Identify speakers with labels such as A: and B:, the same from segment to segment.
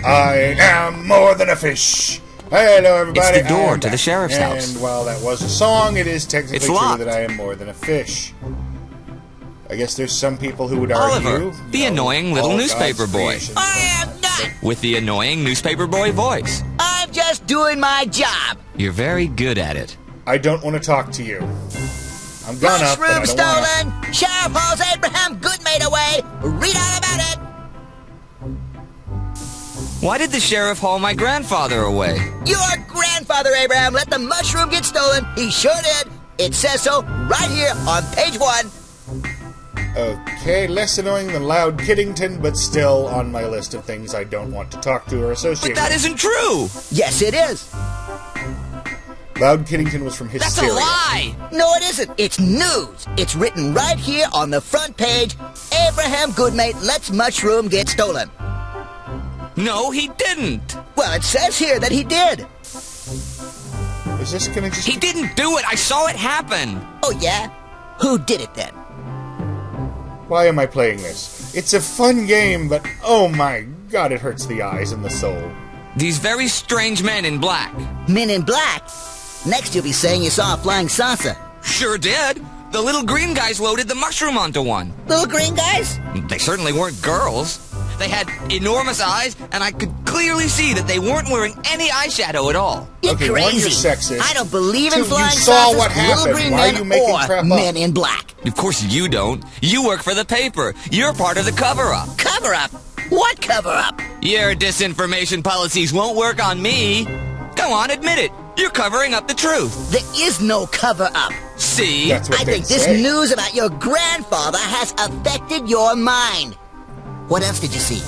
A: I am more than a fish. Hello, everybody.
B: It's the door to the sheriff's house.
A: And while that was a song, it is technically true
B: locked.
A: that I am more than a fish. I guess there's some people who would
B: Oliver,
A: argue...
B: the annoying little newspaper boy.
C: I am not!
B: With the annoying newspaper boy voice.
C: I'm just doing my job.
B: You're very good at it.
A: I don't want to talk to you. I'm gonna, but I
C: Mushroom
A: don't wanna.
C: stolen! Sheriff hauls Abraham Goodmate away! Read all about it!
B: Why did the sheriff haul my grandfather away?
C: Your grandfather, Abraham, let the mushroom get stolen. He sure did. It says so right here on page 1.
A: Okay, less annoying than Loud Kiddington, but still on my list of things I don't want to talk to or associate
B: But that
A: with.
B: isn't true!
C: Yes, it is.
A: Loud Kiddington was from
B: That's
A: Hysteria.
B: a lie!
C: No, it isn't. It's news. It's written right here on the front page. Abraham Goodmate lets mushroom get stolen.
B: No, he didn't!
C: Well, it says here that he did.
A: Is this gonna just...
B: He didn't do it! I saw it happen!
C: Oh, yeah? Who did it then?
A: Why am I playing this? It's a fun game, but oh my god, it hurts the eyes and the soul.
B: These very strange men in black.
C: Men in black? Next you'll be saying you saw a flying saucer.
B: Sure did! The little green guys loaded the mushroom onto one.
C: Little green guys?
B: They certainly weren't girls. They had enormous eyes, and I could clearly see that they weren't wearing any eyeshadow at all.
C: You're
A: Okay,
C: crazy.
A: one, you're sexist.
C: I don't believe in
A: Two,
C: flying
A: you saw
C: saucers,
A: what
C: little
A: happened.
C: green
A: Why are
C: men,
A: you making crap
C: or
A: up?
C: men in black.
B: Of course you don't. You work for the paper. You're part of the cover-up.
C: Cover up? What cover up?
B: Your disinformation policies won't work on me. Go on, admit it. You're covering up the truth.
C: There is no cover up.
B: See?
A: That's what
C: I
A: they
C: think this
A: say.
C: news about your grandfather has affected your mind. What else did you see?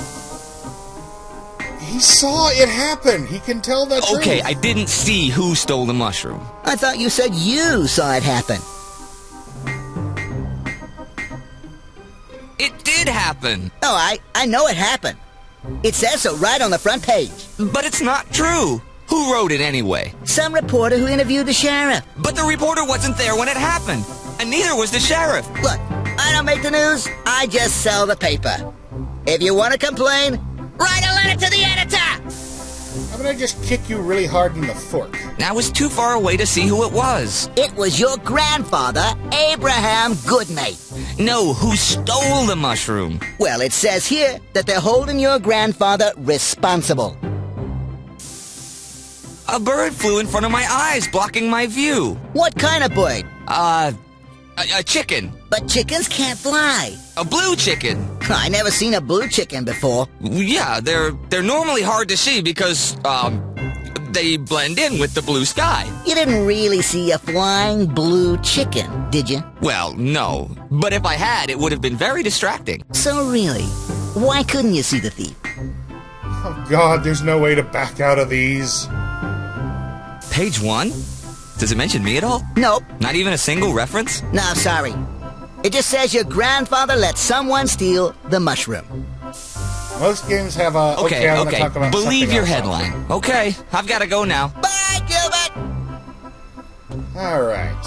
A: He saw it happen. He can tell the truth.
B: Okay, I didn't see who stole the mushroom.
C: I thought you said you saw it happen.
B: It did happen.
C: Oh, I know it happened. It says so right on the front page.
B: But it's not true. Who wrote it anyway?
C: Some reporter who interviewed the sheriff.
B: But the reporter wasn't there when it happened. And neither was the sheriff.
C: Look, I don't make the news. I just sell the paper. If you want to complain, write a letter to the editor.
A: How about I just kick you really hard in the fork?
B: I was too far away to see who it was.
C: It was your grandfather, Abraham Goodmate.
B: No, who stole the mushroom?
C: Well, it says here that they're holding your grandfather responsible.
B: A bird flew in front of my eyes, blocking my view.
C: What kind of bird?
B: A chicken.
C: But chickens can't fly.
B: A blue chicken.
C: I never seen a blue chicken before.
B: Yeah, they're normally hard to see because, they blend in with the blue sky.
C: You didn't really see a flying blue chicken, did you?
B: Well, no. But if I had, it would have been very distracting.
C: So really, why couldn't you see the thief?
A: Oh god, there's no way to back out of these.
B: Page 1? Does it mention me at all?
C: Nope.
B: Not even a single reference?
C: No, sorry. It just says your grandfather let someone steal the mushroom.
A: Most games have a...
B: Okay,
A: I want to talk about
B: Believe
A: something
B: your
A: else
B: headline.
A: also.
B: Okay, I've got to go now.
C: Bye, Gilbert!
A: Alright.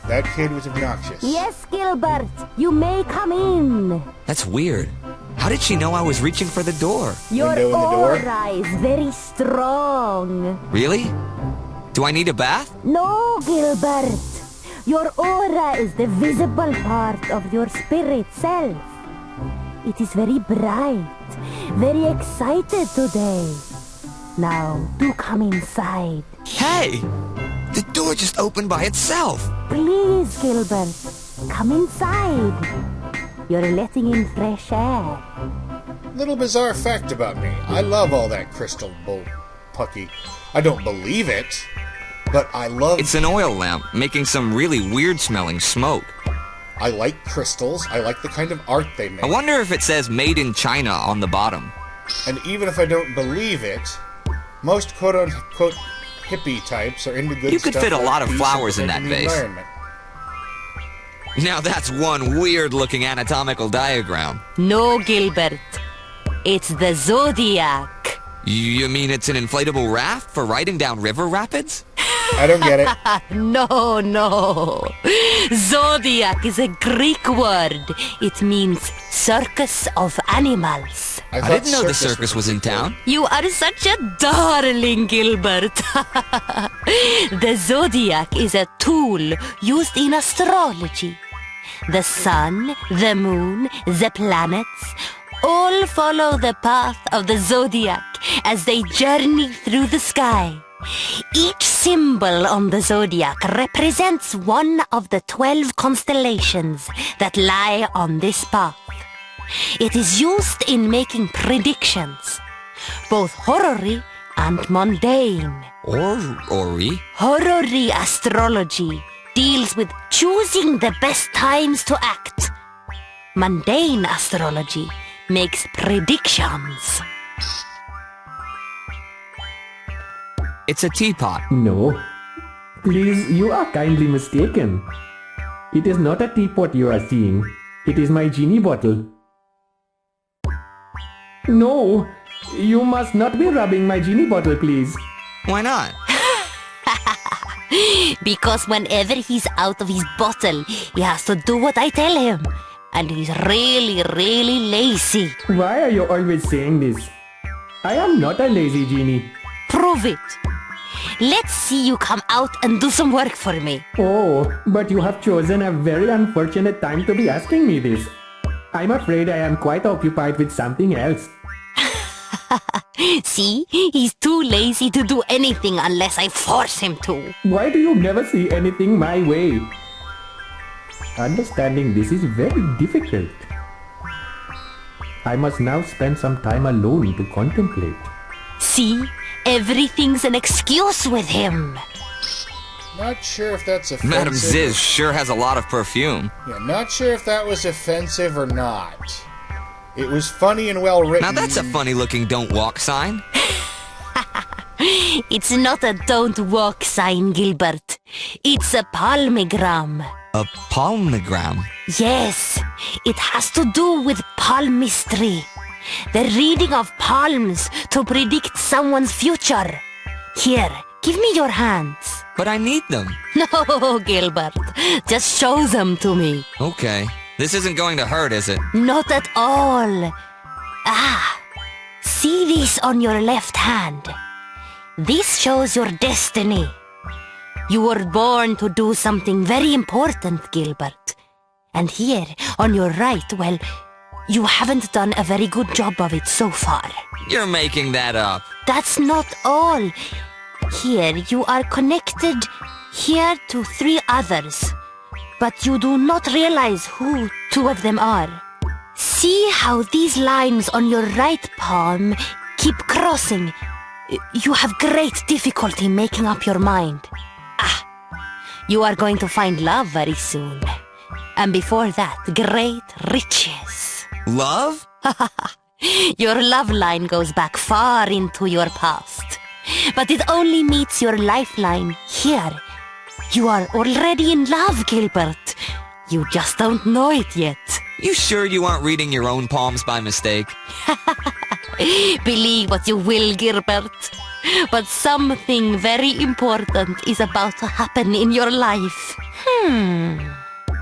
A: That kid was obnoxious.
D: Yes, Gilbert, you may come in.
B: That's weird. How did she know I was reaching for the door?
D: Your
A: Window in the door?
D: aura is very strong.
B: Really? Do I need a bath?
D: No, Gilbert. Your aura is the visible part of your spirit self. It is very bright, very excited today. Now, do come inside.
B: Hey! The door just opened by itself.
D: Please, Gilbert, come inside. You're letting in fresh air.
A: Little bizarre fact about me. I love all that crystal bull pucky. I don't believe it, but I love...
B: It's an oil lamp making some really weird-smelling smoke.
A: I like crystals. I like the kind of art they make.
B: I wonder if it says Made in China on the bottom.
A: And even if I don't believe it, most quote-unquote hippie types are into good stuff.
B: You could fit a
A: like
B: lot of
A: peace
B: flowers
A: and
B: in that
A: protecting the
B: vase.
A: environment.
B: Now that's one weird-looking anatomical diagram.
D: No, Gilbert. It's the Zodiac.
B: You mean it's an inflatable raft for riding down river rapids?
A: I don't get it.
D: No. Zodiac is a Greek word. It means circus of animals.
B: I didn't know the circus was in town.
D: You are such a darling, Gilbert. The zodiac is a tool used in astrology. The sun, the moon, the planets all follow the path of the zodiac as they journey through the sky. Each symbol on the zodiac represents one of the 12 constellations that lie on this path. It is used in making predictions, both horary and mundane.
B: Horary?
D: Horary astrology deals with choosing the best times to act. Mundane astrology makes predictions.
B: It's a teapot.
E: No. Please, you are kindly mistaken. It is not a teapot you are seeing. It is my genie bottle. No, you must not be rubbing my genie bottle, please.
B: Why not?
D: Because whenever he's out of his bottle, he has to do what I tell him. And he's really, really lazy.
E: Why are you always saying this? I am not a lazy genie.
D: Prove it. Let's see you come out and do some work for me.
E: Oh, but you have chosen a very unfortunate time to be asking me this. I'm afraid I am quite occupied with something else.
D: See? He's too lazy to do anything unless I force him to.
E: Why do you never see anything my way? Understanding this is very difficult. I must now spend some time alone to contemplate.
D: See? Everything's an excuse with him.
A: Not sure if that's offensive.
B: Madam Ziz sure has a lot of perfume.
A: Yeah, not sure if that was offensive or not. It was funny and well written.
B: Now that's a funny-looking don't walk sign.
D: It's not a don't walk sign, Gilbert. It's a palmigram.
B: A palmistry?
D: Yes, it has to do with palmistry. The reading of palms to predict someone's future. Here, give me your hands.
B: But I need them.
D: No, Gilbert. Just show them to me.
B: Okay. This isn't going to hurt, is it?
D: Not at all. Ah, see this on your left hand. This shows your destiny. You were born to do something very important, Gilbert. And here, on your right, well, you haven't done a very good job of it so far.
B: You're making that up.
D: That's not all. Here, you are connected here to 3 others. But you do not realize who 2 of them are. See how these lines on your right palm keep crossing. You have great difficulty making up your mind. Ah, you are going to find love very soon. And before that, great riches.
B: Love?
D: Your love line goes back far into your past. But it only meets your lifeline here. You are already in love, Gilbert. You just don't know it yet.
B: You sure you aren't reading your own palms by mistake?
D: Believe what you will, Gilbert. But something very important is about to happen in your life.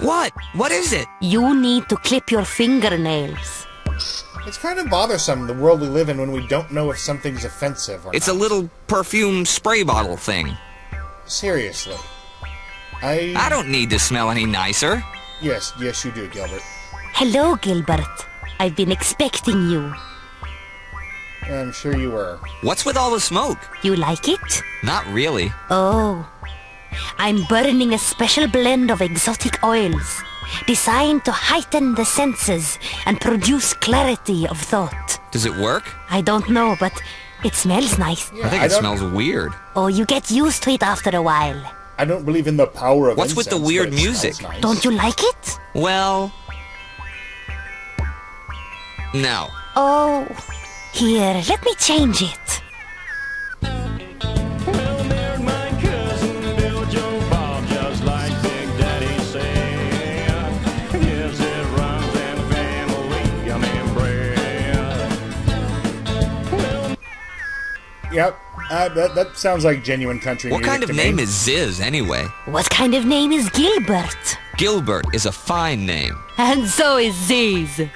B: What? What is it?
D: You need to clip your fingernails.
A: It's kind of bothersome, the world we live in, when we don't know if something's offensive or
B: It's
A: not.
B: a little perfume spray bottle thing.
A: Seriously.
B: I don't need to smell any nicer.
A: Yes, you do, Gilbert.
D: Hello, Gilbert. I've been expecting you.
A: I'm sure you were.
B: What's with all the smoke?
D: You like it?
B: Not really.
D: Oh. I'm burning a special blend of exotic oils, designed to heighten the senses and produce clarity of thought.
B: Does it work?
D: I don't know, but it smells nice.
A: Yeah,
B: I think it smells weird.
D: Oh, you get used to it after a while.
A: I don't believe in the power of
B: What's with the
A: incense,
B: weird
A: but it
B: music?
A: smells nice.
D: Don't you like it?
B: Well... no.
D: Oh, here, let me change it.
A: Yep, that sounds like genuine country
B: What
A: music
B: kind of
A: to
B: name
A: me.
B: is Ziz, anyway?
D: What kind of name is Gilbert?
B: Gilbert is a fine name.
D: And so is Ziz.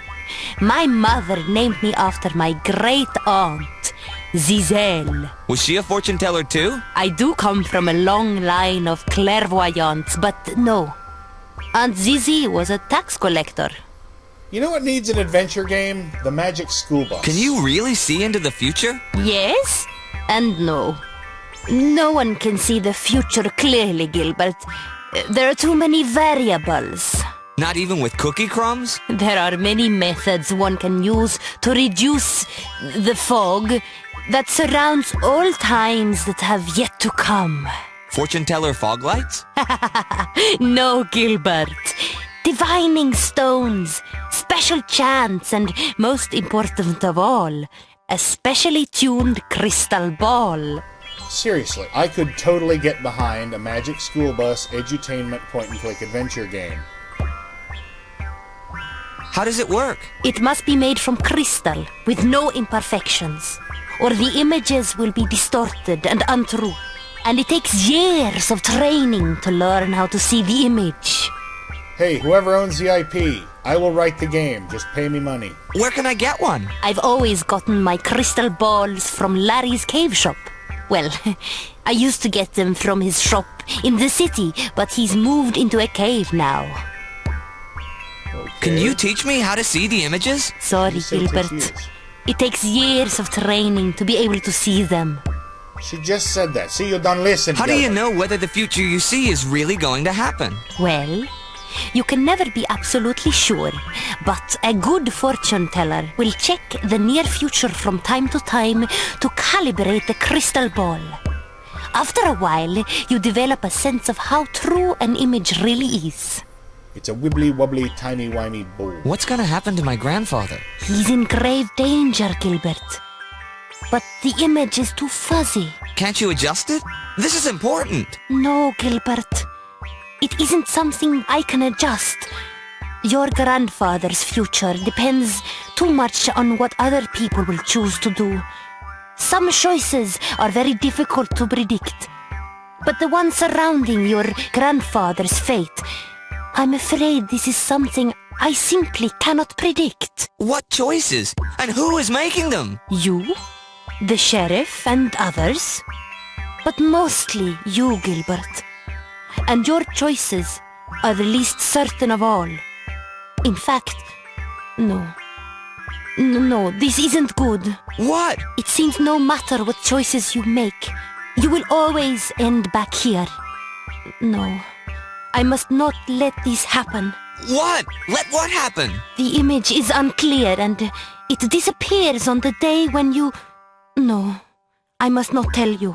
D: My mother named me after my great aunt, Giselle.
B: Was she a fortune teller too?
D: I do come from a long line of clairvoyants, but no. Aunt Zizi was a tax collector.
A: You know what needs an adventure game? The Magic School Bus.
B: Can you really see into the future?
D: Yes and no. No one can see the future clearly, Gilbert. There are too many variables.
B: Not even with cookie crumbs?
D: There are many methods one can use to reduce the fog that surrounds all times that have yet to come.
B: Fortune teller fog lights?
D: No, Gilbert. Divining stones, special chants, and most important of all, a specially tuned crystal ball.
A: Seriously, I could totally get behind a Magic School Bus edutainment point-and-click adventure game.
B: How does it work?
D: It must be made from crystal, with no imperfections, or the images will be distorted and untrue. And it takes years of training to learn how to see the image.
A: Hey, whoever owns the IP, I will write the game. Just pay me money.
B: Where can I get one?
D: I've always gotten my crystal balls from Larry's cave shop. Well, I used to get them from his shop in the city, but he's moved into a cave now.
A: Okay.
B: Can you teach me how to see the images?
D: Sorry,
A: You say it takes
D: Gilbert.
A: years.
D: It takes years of training to be able to see them.
A: She just said that. See, you don't listen.
B: How do you
A: Gilbert.
B: know whether the future you see is really going to happen?
D: Well, you can never be absolutely sure, but a good fortune teller will check the near future from time to time to calibrate the crystal ball. After a while, you develop a sense of how true an image really is.
A: It's a wibbly-wobbly, timey-wimey ball.
B: What's going to happen to my grandfather?
D: He's in grave danger, Gilbert. But the image is too fuzzy.
B: Can't you adjust it? This is important.
D: No, Gilbert. It isn't something I can adjust. Your grandfather's future depends too much on what other people will choose to do. Some choices are very difficult to predict. But the ones surrounding your grandfather's fate, I'm afraid this is something I simply cannot predict.
B: What choices? And who is making them?
D: You, the sheriff, and others. But mostly you, Gilbert. And your choices are the least certain of all. In fact, no. No, this isn't good.
B: What?
D: It seems no matter what choices you make, you will always end back here. No, I must not let this happen.
B: What? Let what happen?
D: The image is unclear and it disappears on the day when you... No, I must not tell you,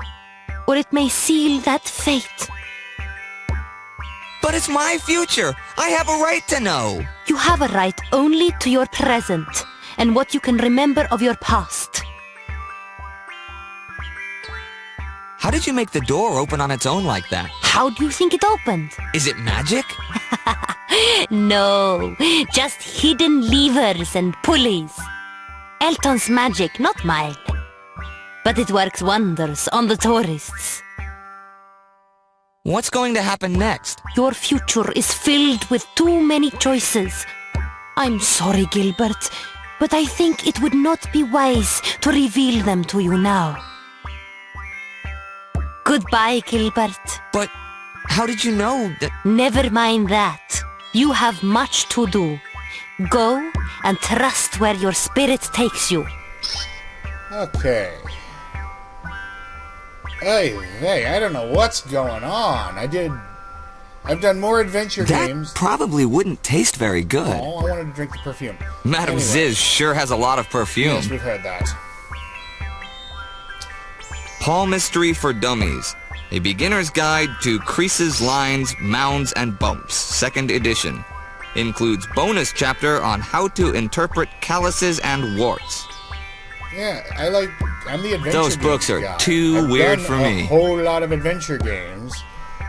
D: or it may seal that fate.
B: But it's my future. I have a right to know.
D: You have a right only to your present and what you can remember of your past.
B: How did you make the door open on its own like that?
D: How do you think it opened?
B: Is it magic?
D: No, just hidden levers and pulleys. Elton's magic, not mine. But it works wonders on the tourists.
B: What's going to happen next?
D: Your future is filled with too many choices. I'm sorry, Gilbert, but I think it would not be wise to reveal them to you now. Goodbye, Gilbert.
B: But how did you know that...
D: Never mind that. You have much to do. Go and trust where your spirit takes you.
A: Okay. Hey, I don't know what's going on. I've done more adventure games.
B: That probably wouldn't taste very good.
A: Oh, I wanted to drink the perfume.
B: Madame
A: Anyway.
B: Ziz sure has a lot of perfume.
A: Yes, we've heard that.
B: Palmistry for Dummies. A Beginner's Guide to Creases, Lines, Mounds, and Bumps. 2nd edition. Includes bonus chapter on how to interpret calluses and warts.
A: Yeah, I'm the adventure
B: Those
A: games
B: books are
A: guy.
B: too
A: I've
B: weird
A: done
B: for me.
A: a whole lot of adventure games,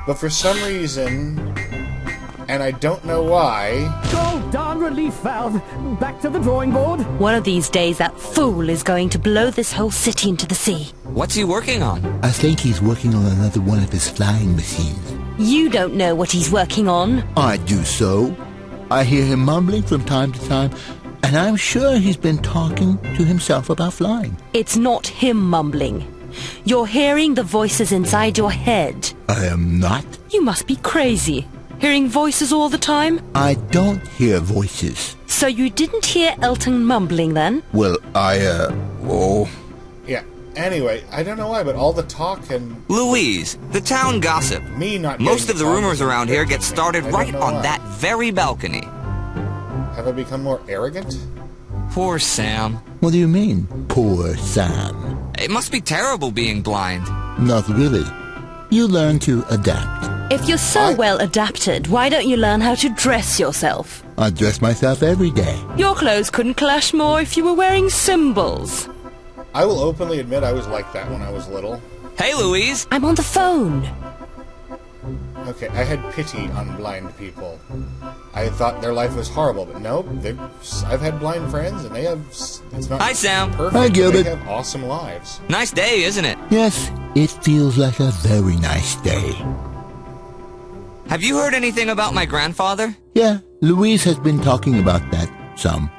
A: but for some reason, and I don't know why,
E: Go, darn relief valve! Back to the drawing board!
D: One of these days, that fool is going to blow this whole city into the sea.
B: What's he working on?
F: I think he's working on another one of his flying machines.
D: You don't know what he's working on.
F: I do so. I hear him mumbling from time to time. And I'm sure he's been talking to himself about flying.
G: It's not him mumbling. You're hearing the voices inside your head.
F: I am not.
G: You must be crazy. Hearing voices all the time?
F: I don't hear voices.
G: So you didn't hear Elton mumbling then?
F: Well,
A: Yeah. Anyway, I don't know why, but all the talk and
B: Louise, the town gossip.
A: me not
B: Most
A: getting
B: of the
A: talk
B: rumors
A: is
B: around here get
A: irritating.
B: started
A: I don't
B: right
A: know
B: on
A: why.
B: that very balcony.
A: Have I become more arrogant?
B: Poor Sam.
F: What do you mean, poor Sam?
B: It must be terrible being blind.
F: Not really. You learn to adapt.
G: If you're so well adapted, why don't you learn how to dress yourself?
F: I dress myself every day.
G: Your clothes couldn't clash more if you were wearing symbols.
A: I will openly admit I was like that when I was little.
B: Hey, Louise.
G: I'm on the phone.
A: Okay, I had pity on blind people. I thought their life was horrible, but no, I've had blind friends, and they have. It's not
B: Hi, Sam.
A: perfect.
F: Hi, Gilbert.
A: They have awesome lives.
B: Nice day, isn't it?
F: Yes, it feels like a very nice day.
B: Have you heard anything about my grandfather?
F: Yeah, Louise has been talking about that some.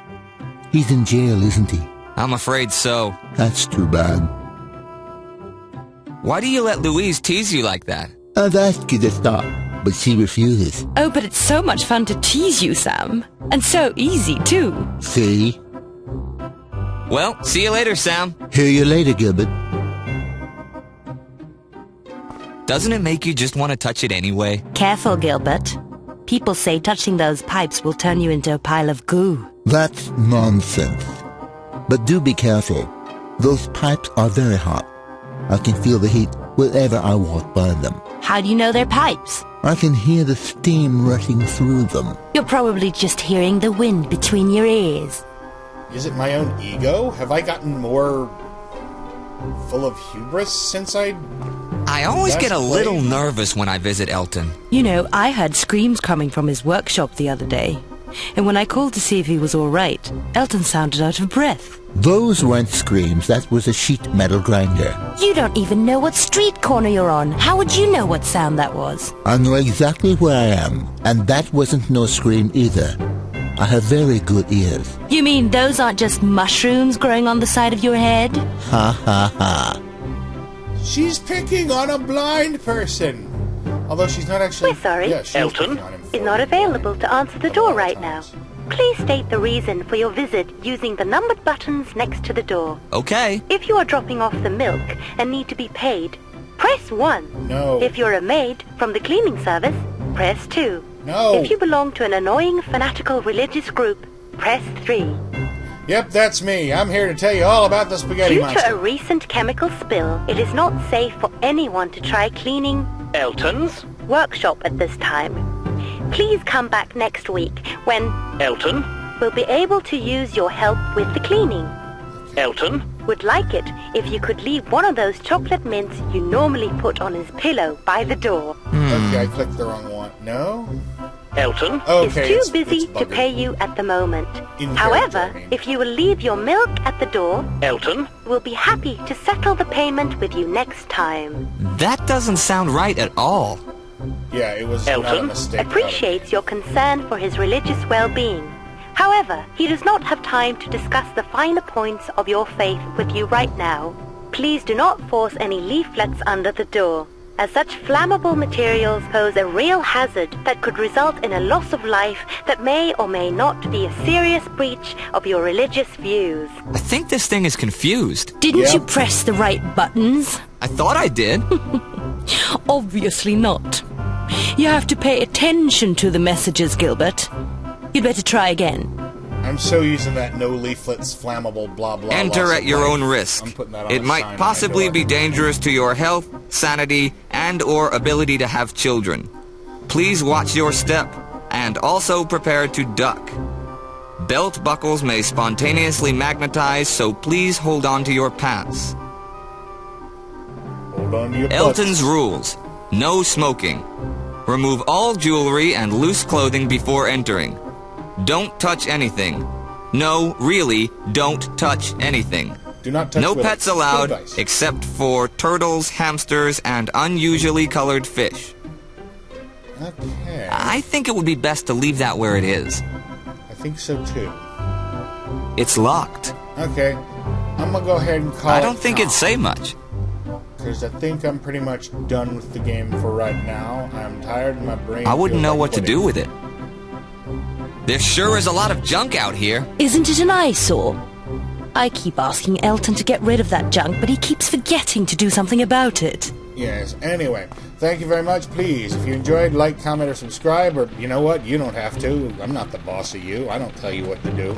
F: He's in jail, isn't he?
B: I'm afraid so.
F: That's too bad.
B: Why do you let Louise tease you like that?
F: I've asked her to stop, but she refuses.
G: Oh, but it's so much fun to tease you, Sam. And so easy, too.
F: See?
B: Well, see you later, Sam.
F: Hear you later, Gilbert.
B: Doesn't it make you just want to touch it anyway?
G: Careful, Gilbert. People say touching those pipes will turn you into a pile of goo.
F: That's nonsense. But do be careful. Those pipes are very hot. I can feel the heat wherever I walk by them.
G: How do you know they're pipes?
F: I can hear the steam rushing through them.
G: You're probably just hearing the wind between your ears.
A: Is it my own ego? Have I gotten more full of hubris since I
B: always get a
A: That's
B: little
A: lame.
B: nervous when I visit Elton.
G: You know, I heard screams coming from his workshop the other day. And when I called to see if he was all right, Elton sounded out of breath.
F: Those weren't screams, that was a sheet metal grinder.
G: You don't even know what street corner you're on. How would you know what sound that was?
F: I know exactly where I am, and that wasn't no scream either. I have very good ears.
G: You mean those aren't just mushrooms growing on the side of your head?
F: Ha ha ha.
A: She's picking on a blind person. Although she's not actually.
H: We're sorry.
A: Yeah, she is picking on him for
H: Is not
A: it.
H: available to answer the door right now.
A: Times.
H: Please state the reason for your visit using the numbered buttons next to the door.
B: Okay.
H: If you are dropping off the milk and need to be paid, press 1.
A: No.
H: If you're a maid from the cleaning service, press 2.
A: No.
H: If you belong to an annoying fanatical religious group, press 3.
A: Yep, that's me. I'm here to tell you all about the spaghetti
H: Due to a
A: monster.
H: recent chemical spill, it is not safe for anyone to try cleaning
I: Elton's?
H: workshop at this time. Please come back next week when
I: Elton?
H: we'll be able to use your help with the cleaning.
I: Elton?
H: Would like it if you could leave one of those chocolate mints you normally put on his pillow by the door.
A: Okay, I clicked the wrong one. No?
I: Elton?
A: Okay,
H: He's too busy
A: it's
H: to
A: buggered.
H: pay you at the moment.
A: In
H: However,
A: character, I mean.
H: if you will leave your milk at the door,
I: Elton?
H: we'll be happy to settle the payment with you next time.
B: That doesn't sound right at all.
A: Yeah, it was not a
I: Elton?
A: mistake.
H: Appreciates your concern for his religious well-being. However, he does not have time to discuss the finer points of your faith with you right now. Please do not force any leaflets under the door, as such flammable materials pose a real hazard that could result in a loss of life that may or may not be a serious breach of your religious views.
B: I think this thing is confused.
G: Didn't
A: Yep.
G: you press the right buttons?
B: I thought I did.
G: Obviously not. You have to pay attention to the messages, Gilbert. You'd better try again.
A: I'm so using that no leaflets, flammable, blah, blah.
B: Enter
A: loss
B: at
A: of
B: your
A: life.
B: own risk.
A: I'm putting that on
B: It
A: a
B: might
A: sign on my
B: possibly
A: door.
B: be dangerous to your health, sanity, and or ability to have children. Please watch your step and also prepare to duck. Belt buckles may spontaneously magnetize, so please hold on to your pants.
A: Hold on to your
B: Elton's
A: butts.
B: rules. No smoking. Remove all jewelry and loose clothing before entering. Don't touch anything. No, really, don't touch anything.
A: Do not touch
B: No
A: with
B: pets
A: it.
B: allowed
A: Good advice.
B: except for turtles, hamsters, and unusually colored fish.
A: Okay.
B: I think it would be best to leave that where it is.
A: I think so too.
B: It's locked.
A: Okay. I'm gonna go ahead and call
B: I don't think it'd say much.
A: because I think I'm pretty much done with the game for right now. I'm tired and my brain
B: I wouldn't
A: feels
B: know
A: like
B: what to
A: quitting.
B: do with it. There sure is a lot of junk out here.
G: Isn't it an eyesore? I keep asking Elton to get rid of that junk, but he keeps forgetting to do something about it.
A: Yes, anyway, thank you very much. Please, if you enjoyed, like, comment, or subscribe, or you know what, you don't have to. I'm not the boss of you. I don't tell you what to do.